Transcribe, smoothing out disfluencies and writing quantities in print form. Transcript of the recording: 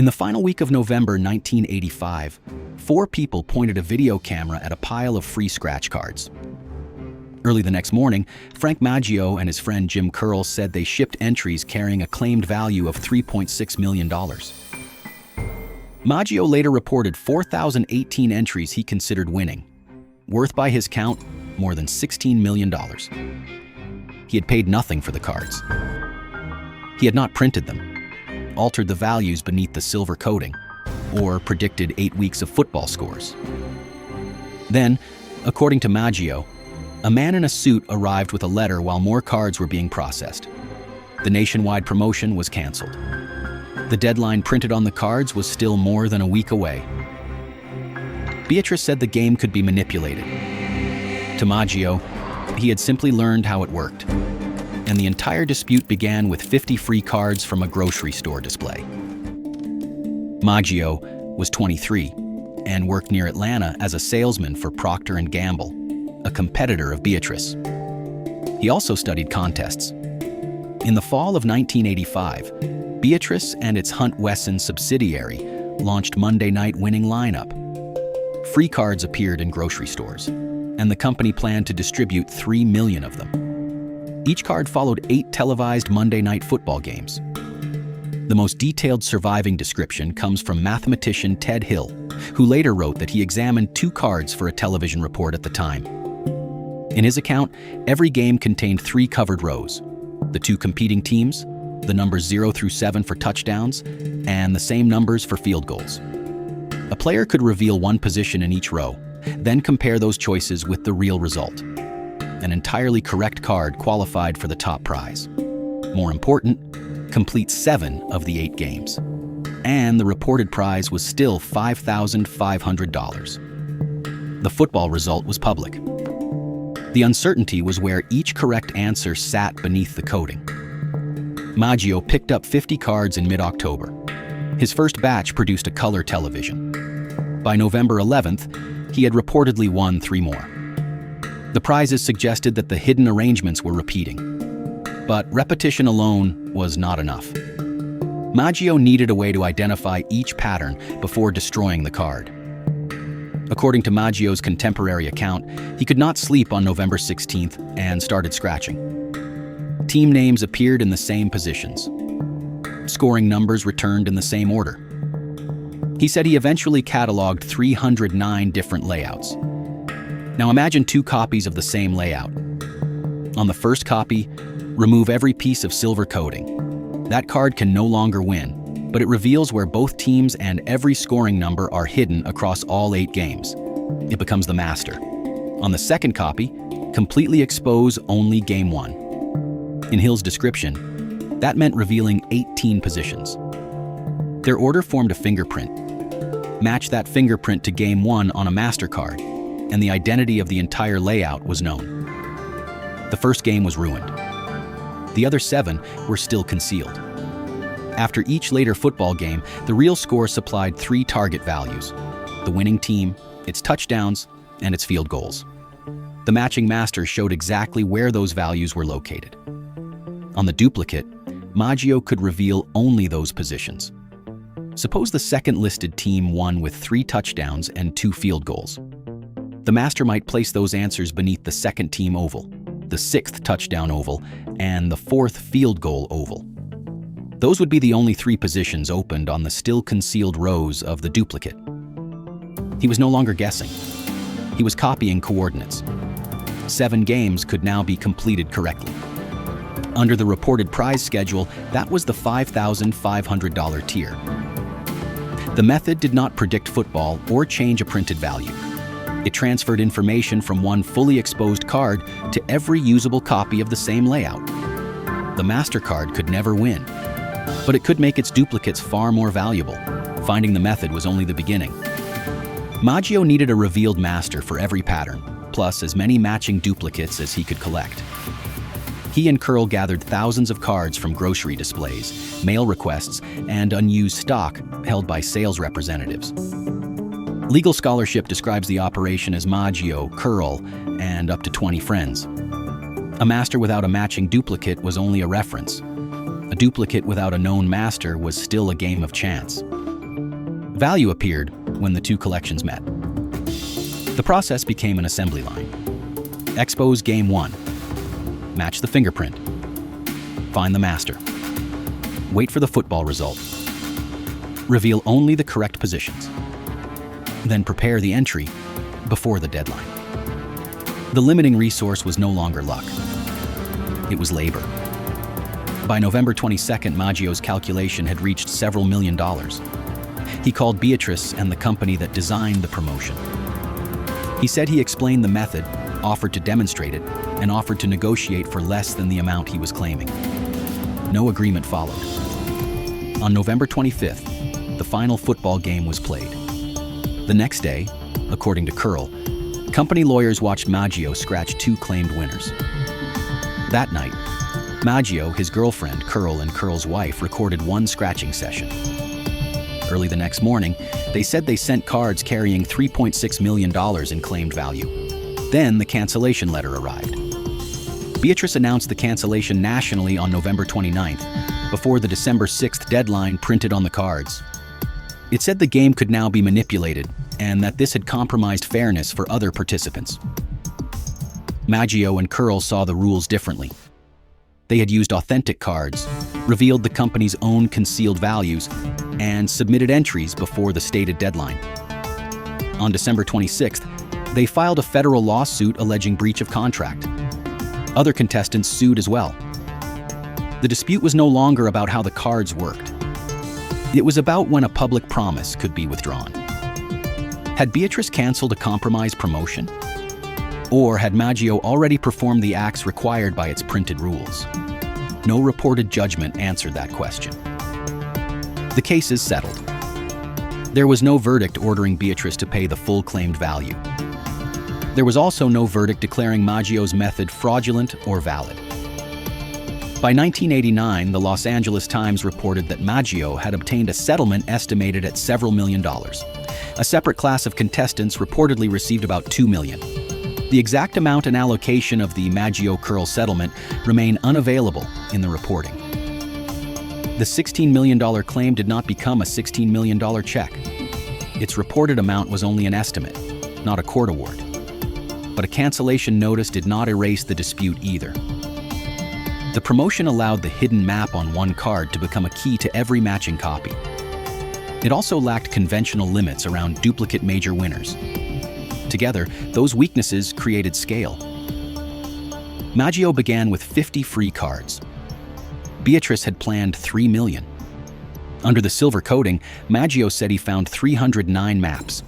In the final week of November 1985, 4 people pointed a video camera at a pile of free scratch cards. Early the next morning, Frank Maggio and his friend Jim Curl said they shipped entries carrying a claimed value of $3.6 million. Maggio later reported 4,018 entries he considered winning, worth by his count more than $16 million. He had paid nothing for the cards. He had not printed them, altered the values beneath the silver coating, or predicted 8 weeks of football scores. Then, according to Maggio, a man in a suit arrived with a letter while more cards were being processed. The nationwide promotion was canceled. The deadline printed on the cards was still more than a week away. Beatrice said the game could be manipulated. To Maggio, he had simply learned how it worked, and the entire dispute began with 50 free cards from a grocery store display. Maggio was 23 and worked near Atlanta as a salesman for Procter & Gamble, a competitor of Beatrice. He also studied contests. In the fall of 1985, Beatrice and its Hunt-Wesson subsidiary launched Monday Night Winning lineup. Free cards appeared in grocery stores, and the company planned to distribute 3 million of them. Each card followed 8 televised Monday Night Football games. The most detailed surviving description comes from mathematician Ted Hill, who later wrote that he examined 2 cards for a television report at the time. In his account, every game contained 3 covered rows: the 2 competing teams, the numbers 0 through 7 for touchdowns, and the same numbers for field goals. A player could reveal one position in each row, then compare those choices with the real result. An entirely correct card qualified for the top prize. More important, complete 7 of the 8 games. And the reported prize was still $5,500. The football result was public. The uncertainty was where each correct answer sat beneath the coating. Maggio picked up 50 cards in mid-October. His first batch produced a color television. By November 11th, he had reportedly won 3 more. The prizes suggested that the hidden arrangements were repeating. But repetition alone was not enough. Maggio needed a way to identify each pattern before destroying the card. According to Maggio's contemporary account, he could not sleep on November 16th and started scratching. Team names appeared in the same positions. Scoring numbers returned in the same order. He said he eventually cataloged 309 different layouts. Now imagine 2 copies of the same layout. On the first copy, remove every piece of silver coating. That card can no longer win, but it reveals where both teams and every scoring number are hidden across all 8 games. It becomes the master. On the second copy, completely expose only Game 1. In Hill's description, that meant revealing 18 positions. Their order formed a fingerprint. Match that fingerprint to Game 1 on a MasterCard, and the identity of the entire layout was known. The first game was ruined. The other 7 were still concealed. After each later football game, the real score supplied 3 target values: the winning team, its touchdowns, and its field goals. The matching master showed exactly where those values were located. On the duplicate, Maggio could reveal only those positions. Suppose the second listed team won with 3 touchdowns and 2 field goals. The master might place those answers beneath the second team oval, the 6th touchdown oval, and the 4th field goal oval. Those would be the only 3 positions opened on the still concealed rows of the duplicate. He was no longer guessing. He was copying coordinates. 7 games could now be completed correctly. Under the reported prize schedule, that was the $5,500 tier. The method did not predict football or change a printed value. It transferred information from one fully exposed card to every usable copy of the same layout. The MasterCard could never win, but it could make its duplicates far more valuable. Finding the method was only the beginning. Maggio needed a revealed master for every pattern, plus as many matching duplicates as he could collect. He and Curl gathered thousands of cards from grocery displays, mail requests, and unused stock held by sales representatives. Legal scholarship describes the operation as Maggio, Curl, and up to 20 friends. A master without a matching duplicate was only a reference. A duplicate without a known master was still a game of chance. Value appeared when the two collections met. The process became an assembly line. Expose Game 1. Match the fingerprint. Find the master. Wait for the football result. Reveal only the correct positions. Then prepare the entry before the deadline. The limiting resource was no longer luck. It was labor. By November 22nd, Maggio's calculation had reached several $1 million. He called Beatrice and the company that designed the promotion. He said he explained the method, offered to demonstrate it, and offered to negotiate for less than the amount he was claiming. No agreement followed. On November 25th, the final football game was played. The next day, according to Curl, company lawyers watched Maggio scratch two claimed winners. That night, Maggio, his girlfriend, Curl, and Curl's wife recorded one scratching session. Early the next morning, they said they sent cards carrying $3.6 million in claimed value. Then the cancellation letter arrived. Beatrice announced the cancellation nationally on November 29th, before the December 6th deadline printed on the cards. It said the game could now be manipulated, and that this had compromised fairness for other participants. Maggio and Curl saw the rules differently. They had used authentic cards, revealed the company's own concealed values, and submitted entries before the stated deadline. On December 26th, they filed a federal lawsuit alleging breach of contract. Other contestants sued as well. The dispute was no longer about how the cards worked. It was about when a public promise could be withdrawn. Had Beatrice canceled a compromise promotion? Or had Maggio already performed the acts required by its printed rules? No reported judgment answered that question. The case is settled. There was no verdict ordering Beatrice to pay the full claimed value. There was also no verdict declaring Maggio's method fraudulent or valid. By 1989, the Los Angeles Times reported that Maggio had obtained a settlement estimated at several $1 million. A separate class of contestants reportedly received about $2 million. The exact amount and allocation of the Maggio-Curl settlement remain unavailable in the reporting. The $16 million claim did not become a $16 million check. Its reported amount was only an estimate, not a court award. But a cancellation notice did not erase the dispute either. The promotion allowed the hidden map on one card to become a key to every matching copy. It also lacked conventional limits around duplicate major winners. Together, those weaknesses created scale. Maggio began with 50 free cards. Beatrice had planned 3 million. Under the silver coating, Maggio said he found 309 maps,